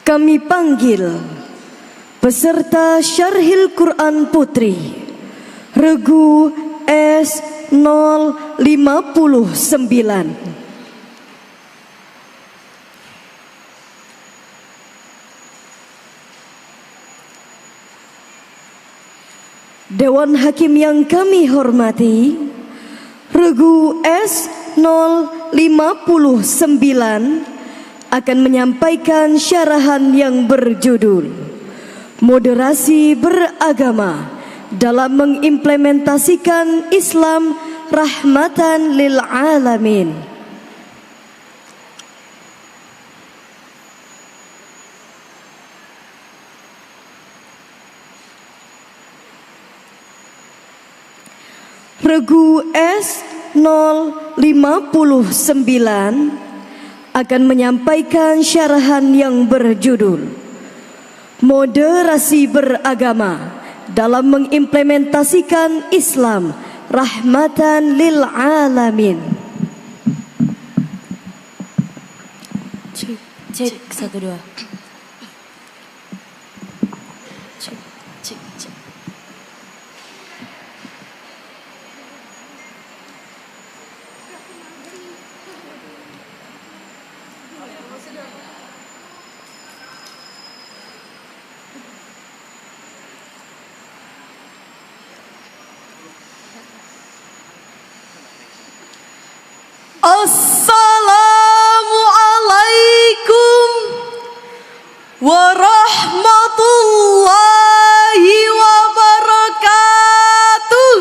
Kami panggil peserta Syarhil Quran Putri Regu S059. Dewan Hakim yang kami hormati, Regu S059 akan menyampaikan syarahan yang berjudul Moderasi Beragama dalam mengimplementasikan Islam rahmatan lil alamin. Regu S059 akan menyampaikan syarahan yang berjudul Moderasi Beragama dalam mengimplementasikan Islam rahmatan lil alamin. Cek 1 2. Cek. Assalamualaikum warahmatullahi wabarakatuh.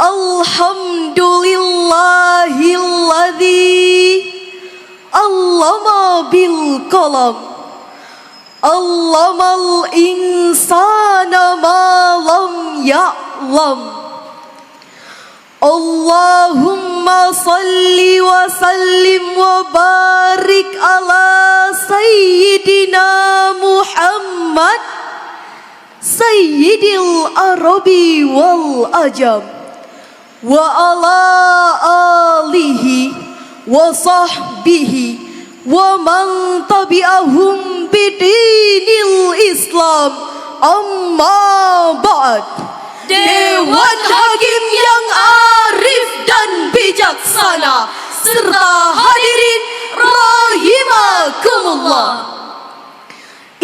Alhamdulillahilladzi allama bil qalam, allamal insana ma lam ya'lam. Allahumma salli wa sallim wa barik ala Sayyidina Muhammad Sayyidil Arabi wal Ajam wa ala alihi wa sahbihi wa man tabi'ahum bidinil Islam, amma ba'd. Dewan Hakim yang arif dan bijaksana serta hadirin rahimakumullah.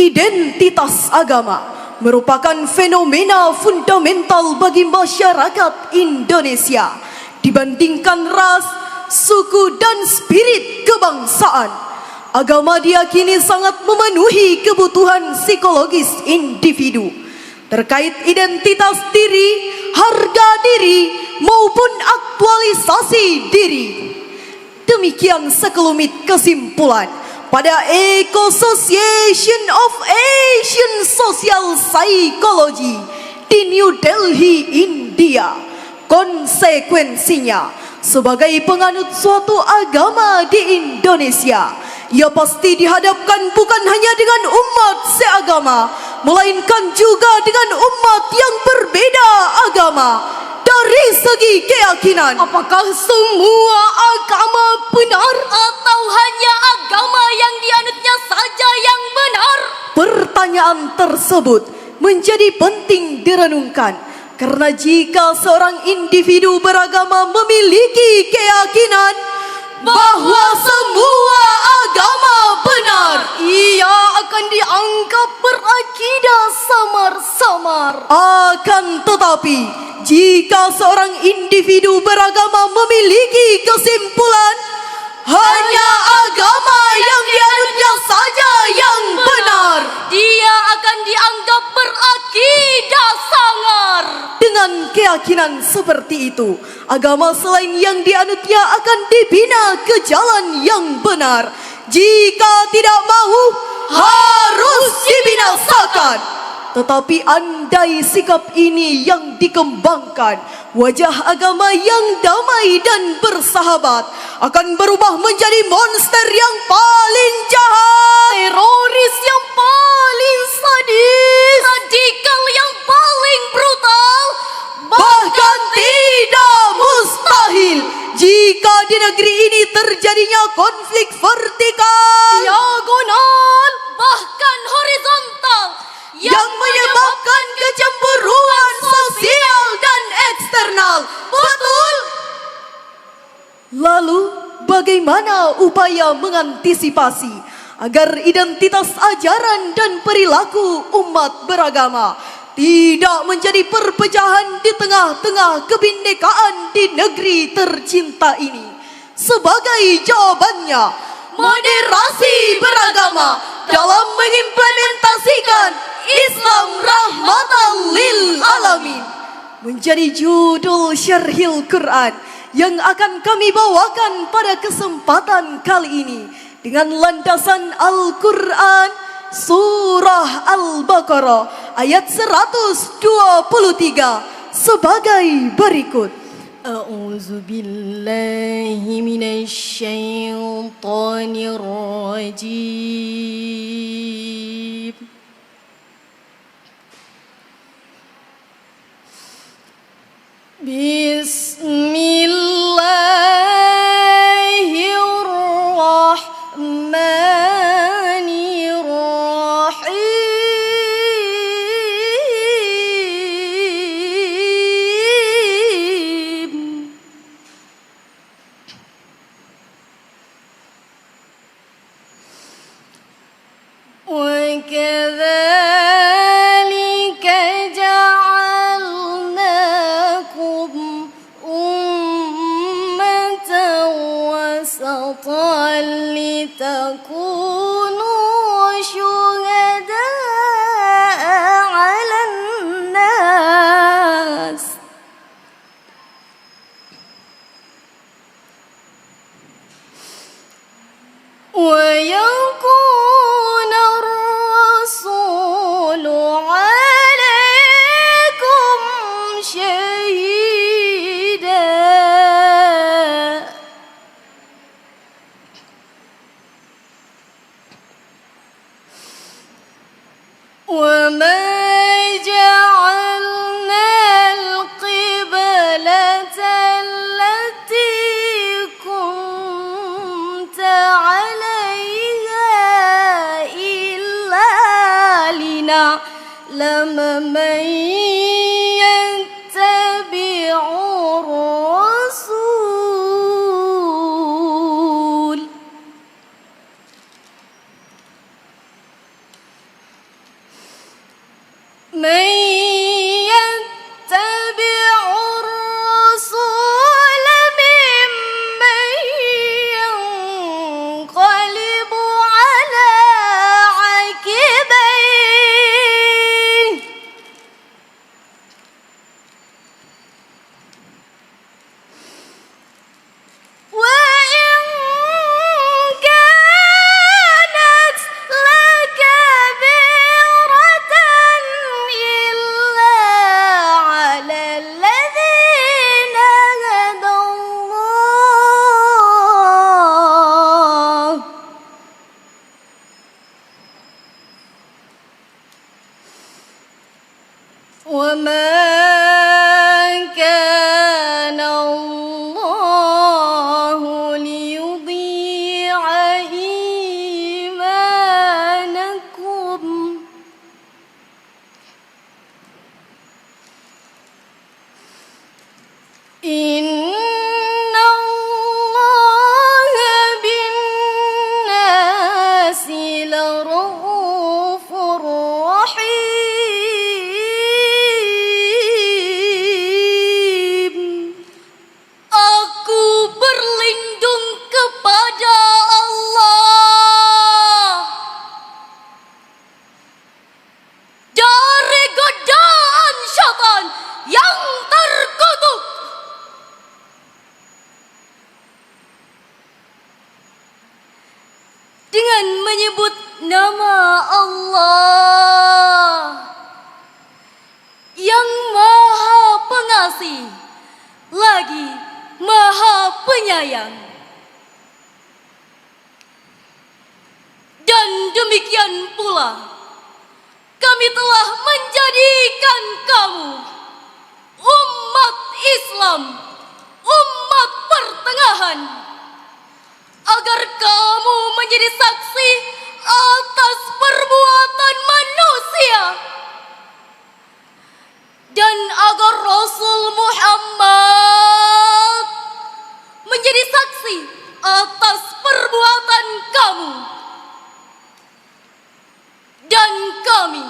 Identitas agama merupakan fenomena fundamental bagi masyarakat Indonesia dibandingkan ras, suku dan spirit kebangsaan. Agama diyakini sangat memenuhi kebutuhan psikologis individu terkait identitas diri, harga diri, maupun aktualisasi diri. Demikian sekelumit kesimpulan pada Association of Asian Social Psychology di New Delhi, India. Konsekuensinya, sebagai penganut suatu agama di Indonesia, ia pasti dihadapkan bukan hanya dengan umat seagama, melainkan juga dengan umat yang berbeda agama. Dari segi keyakinan, apakah semua agama benar atau hanya agama yang dianutnya saja yang benar? Pertanyaan tersebut menjadi penting direnungkan, karena jika seorang individu beragama memiliki keyakinan bahwa semua agama benar, ia akan dianggap berakidah samar-samar. Akan tetapi, jika seorang individu beragama memiliki kesimpulan hanya agama yang dianutnya saja yang benar, dia akan dianggap berakidah sangar. Dengan keyakinan seperti itu, agama selain yang dianutnya akan dibina ke jalan yang benar. Jika tidak mau, harus dibinasakan. Tetapi andai sikap ini yang dikembangkan, wajah agama yang damai dan bersahabat akan berubah menjadi monster yang paling jahat, teroris yang paling sadis, radikal yang paling brutal. Bahkan tidak mustahil terjadinya konflik vertikal, diagonal, bahkan horizontal yang menyebabkan kecemburuan sosial dan eksternal. Betul? Lalu, bagaimana upaya mengantisipasi agar identitas ajaran dan perilaku umat beragama tidak menjadi perpecahan di tengah-tengah kebinekaan di negeri tercinta ini? Sebagai jawabannya, moderasi beragama dalam mengimplementasikan Islam rahmatan lil alamin menjadi judul syarhil Quran yang akan kami bawakan pada kesempatan kali ini dengan landasan Al-Quran Surah Al-Baqarah ayat 123 sebagai berikut. A'udzu billahi minasyaitonir rajim. Bismillahirrahmanirrahim. وكذلك جعلناكم أمة وسطا لتكونوا شهداء على الناس ويكون الرسول عليكم شهيدا وما جعلنا القبلة التي كنت عليها إلا لنعلم من يتبع الرسول من يتبع الرسول ممن ينقلب على عقبيه وإن كانت لكبيرة إلا على الذين هدى الله وما كان الله ليضيع إيمانكم إن الله بالناس لرؤوف رحيم. Aku berlindung kepada Allah dari godaan syaitan yang terkutuk. Dengan menyebut nama Allah yang Maha Pengasih lagi Maha Penyayang. Dan demikian pula kami telah menjadikan kamu umat Islam, umat pertengahan, menjadi saksi atas perbuatan manusia, dan agar Rasul Muhammad menjadi saksi atas perbuatan kamu. Dan kami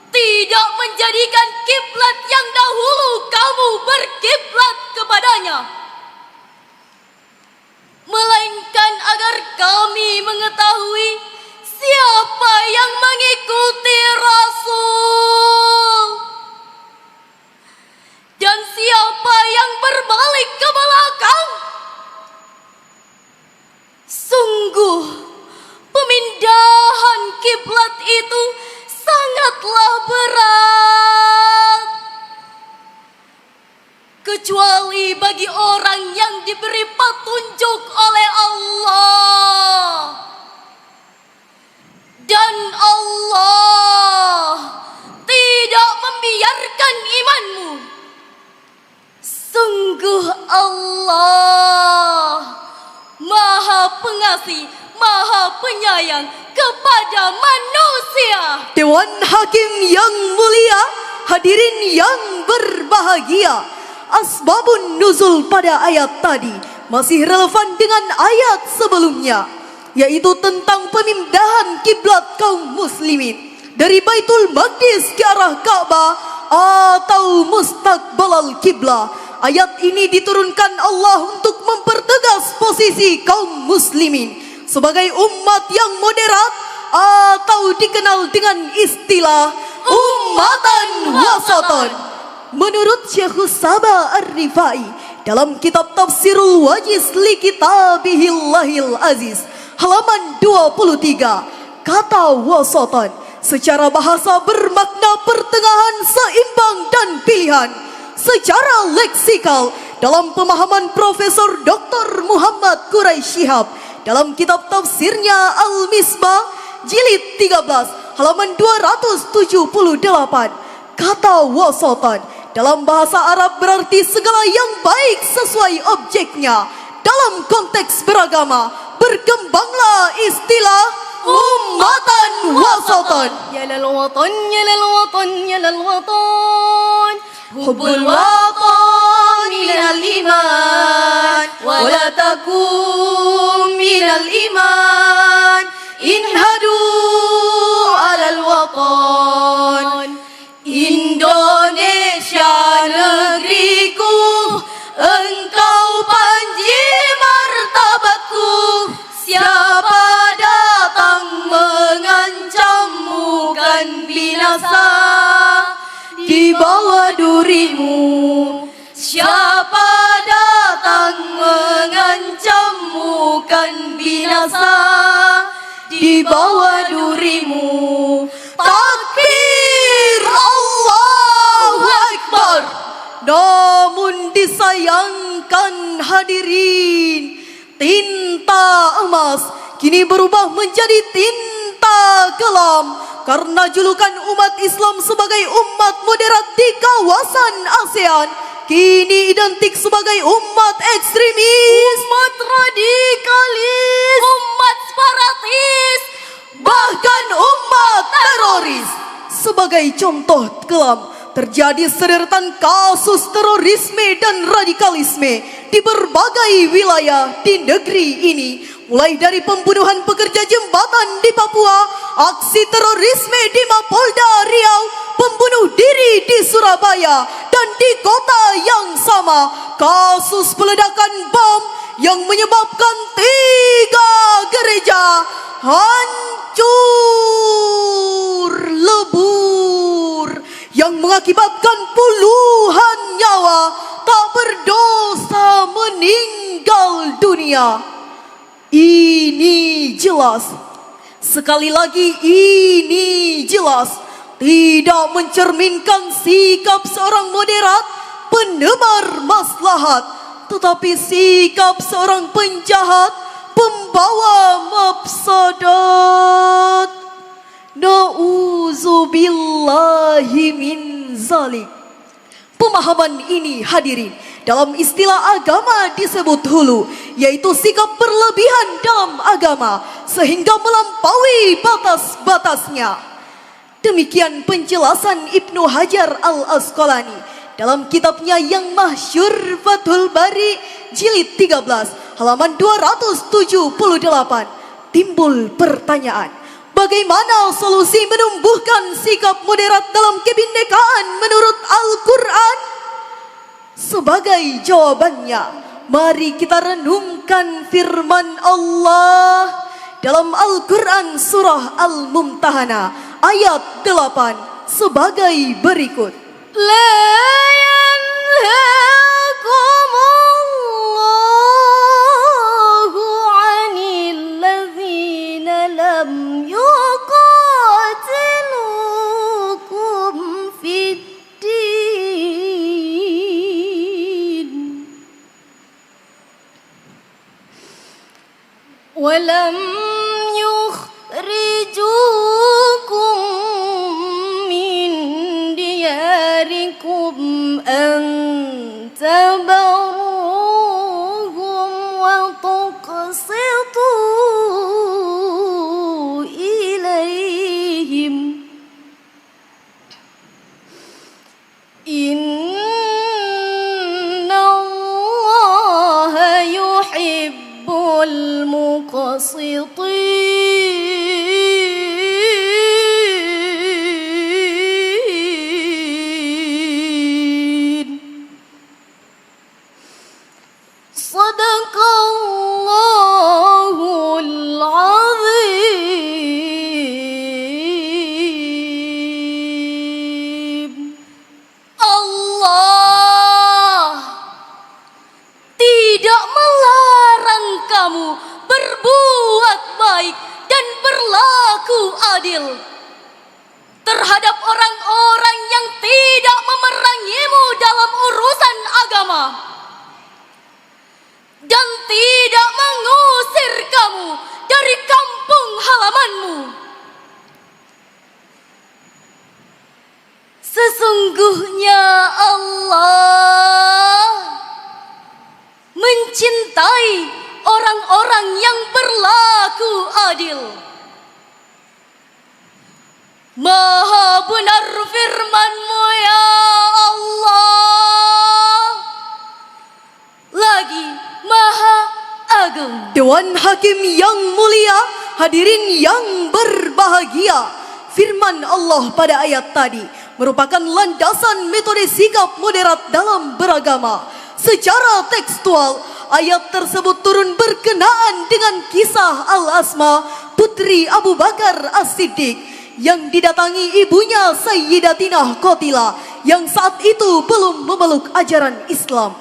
tidak menjadikan kiblat yang dahulu kamu berkiblat kepadanya, melainkan agar kami mengetahui siapa yang mengikuti Rasul dan siapa yang berbalik ke belakang. Sungguh, pemindahan kiblat itu sangatlah berat, kecuali bagi orang yang diberi petunjuk oleh Allah. Dan Allah tidak membiarkan imanmu. Sungguh Allah Maha Pengasih, Maha Penyayang kepada manusia. Dewan Hakim yang mulia, hadirin yang berbahagia, asbabun nuzul pada ayat tadi masih relevan dengan ayat sebelumnya, yaitu tentang pemindahan kiblat kaum muslimin dari Baitul Maqdis ke arah Ka'bah atau mustaqbalal kiblah. Ayat ini diturunkan Allah untuk mempertegas posisi kaum muslimin sebagai umat yang moderat atau dikenal dengan istilah ummatan wasatan. Menurut Syekhus Sabah Ar-Rifai dalam kitab Tafsirul Wajiz li Kitabihillahil Aziz halaman 23, kata wasatan secara bahasa bermakna pertengahan, seimbang dan pilihan. Secara leksikal, dalam pemahaman Profesor Dr. Muhammad Quraisy Shihab dalam kitab tafsirnya Al-Misbah jilid 13 halaman 278, kata wasatan dalam bahasa Arab berarti segala yang baik sesuai objeknya. Dalam konteks beragama, berkembanglah istilah ummatan wasatan. Ya lal watan, ya lal watan, ya lal watan, hubbul watan minal iman, wa la takum minal iman, inhadu alal watan. Indonesia negeriku, engkau panji martabatku. Siapa datang mengancammu kan binasa di bawah durimu. Siapa datang mengancammu kan binasa di bawah durimu. Takbir, Allahu Akbar. Namun disayangkan hadirin, tinta emas kini berubah menjadi tinta kelam karena julukan umat Islam sebagai umat moderat di kawasan ASEAN kini identik sebagai umat ekstremis, Umat radikalis, umat separatis, bahkan umat teroris. Sebagai contoh kelam, terjadi sederetan kasus terorisme dan radikalisme di berbagai wilayah di negeri ini, mulai dari pembunuhan pekerja jembatan di Papua, aksi terorisme di Mapolda Riau, pembunuh diri di Surabaya, dan di kota yang sama, kasus peledakan bom yang menyebabkan 3 gereja hancur lebur, yang mengakibatkan puluhan nyawa tak berdosa meninggal dunia. Ini jelas, sekali lagi ini jelas, tidak mencerminkan sikap seorang moderat penebar maslahat, tetapi sikap seorang penjahat pembawa mafsadat. Na'udzubillahi min zalik. Pemahaman ini hadirin dalam istilah agama disebut hulu, yaitu sikap berlebihan dalam agama sehingga melampaui batas-batasnya. Demikian penjelasan Ibnu Hajar Al-Asqalani dalam kitabnya yang masyhur Fathul Bari jilid 13 halaman 278. Timbul pertanyaan, bagaimana solusi menumbuhkan sikap moderat dalam kebinekaan menurut Al-Quran? Sebagai jawabannya, mari kita renungkan firman Allah dalam Al-Quran surah Al-Mumtahanah ayat 8 sebagai berikut. La yanhakumullahu 'anil ladzina lam yuqatilukum fid din wa lam yukhrijukum min diyarikum an tabarruhum wa tuqsitu ilaihim innallaha yuhibbul muqsitin. Sadaqallahul azim. Allah tidak melarang kamu berbuat baik dan berlaku adil terhadap orang-orang yang tidak memerangimu dalam urusan agama dan tidak mengusir kamu dari kampung halamanmu. Sesungguhnya Allah mencintai orang-orang yang berlaku adil. Maha benar firman-Mu ya Allah, lagi maha agung. Dewan Hakim yang mulia, hadirin yang berbahagia, firman Allah pada ayat tadi merupakan landasan metode sikap moderat dalam beragama. Secara tekstual, ayat tersebut turun berkenaan dengan kisah Al-Asma, putri Abu Bakar As-Siddiq, yang didatangi ibunya Sayyidatinah Qatilah yang saat itu belum memeluk ajaran Islam.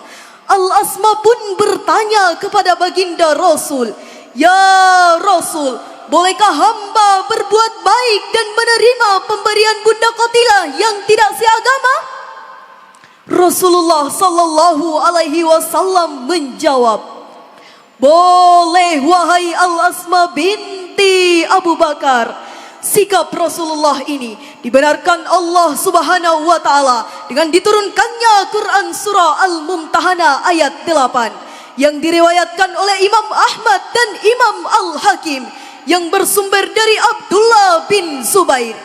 Al-Asma pun bertanya kepada baginda Rasul, "Ya Rasul, bolehkah hamba berbuat baik dan menerima pemberian Bunda Qatilah yang tidak seagama?" Rasulullah sallallahu alaihi wasallam menjawab, "Boleh wahai Al-Asma binti Abu Bakar." Sikap Rasulullah ini dibenarkan Allah Subhanahu wa taala dengan diturunkannya Quran surah Al-Mumtahanah ayat 8 yang diriwayatkan oleh Imam Ahmad dan Imam Al-Hakim yang bersumber dari Abdullah bin Zubair.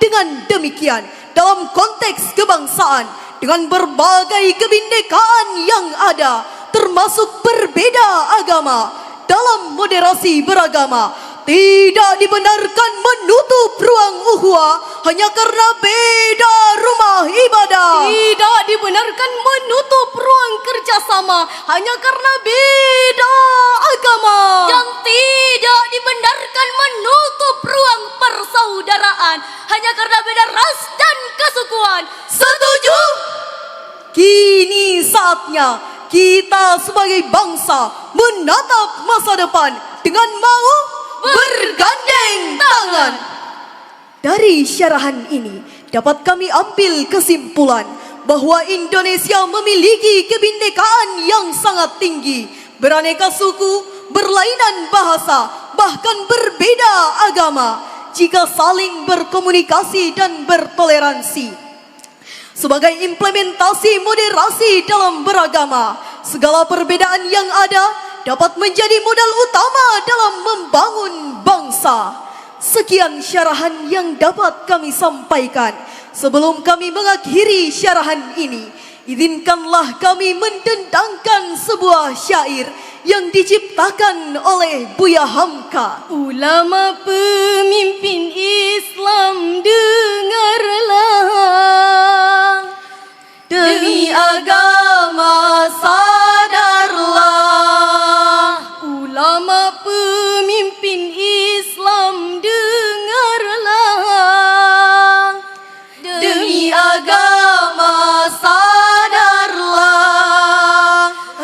Dengan demikian, dalam konteks kebangsaan dengan berbagai kebinekaan yang ada, termasuk berbeda agama, dalam moderasi beragama tidak dibenarkan menutup ruang ukhuwah hanya karena beda rumah ibadah. Tidak dibenarkan menutup ruang kerjasama hanya karena beda agama. Dan tidak dibenarkan menutup ruang persaudaraan hanya karena beda ras dan kesukuan. Setuju? Kini saatnya kita sebagai bangsa menatap masa depan dengan mau bergandeng tangan. Dari syarahan ini dapat kami ambil kesimpulan bahwa Indonesia memiliki kebinekaan yang sangat tinggi, beraneka suku, berlainan bahasa, bahkan berbeda agama, jika saling berkomunikasi dan bertoleransi. Sebagai implementasi moderasi dalam beragama, segala perbedaan yang ada dapat menjadi modal utama dalam membangun bangsa. Sekian syarahan yang dapat kami sampaikan. Sebelum kami mengakhiri syarahan ini, izinkanlah kami mendendangkan sebuah syair yang diciptakan oleh Buya Hamka. Ulama pemimpin Islam, dengarlah. Demi agama sadarlah. Ulama pemimpin Islam, dengarlah. Demi agama sadarlah.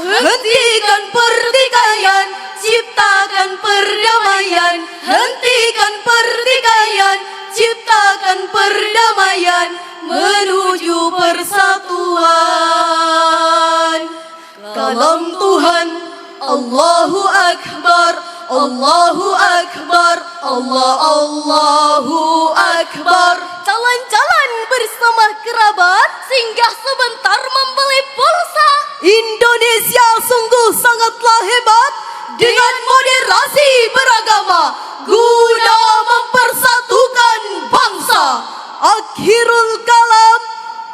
Hentikan pertikaian, ciptakan perdamaian. Hentikan pertikaian, ciptakan perdamaian, menuju persatuan. Kalam Tuhan, Allahu Akbar, Allahu Akbar, Allahu Akbar. Jalan-jalan bersama kerabat, singgah sebentar membeli pulsa. Indonesia sungguh sangatlah hebat dengan moderasi beragama guna mempersatukan bangsa. Akhirul kalam,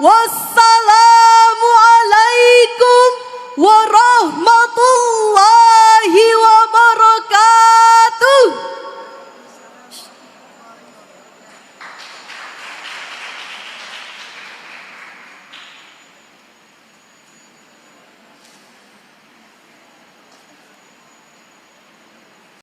wassalam.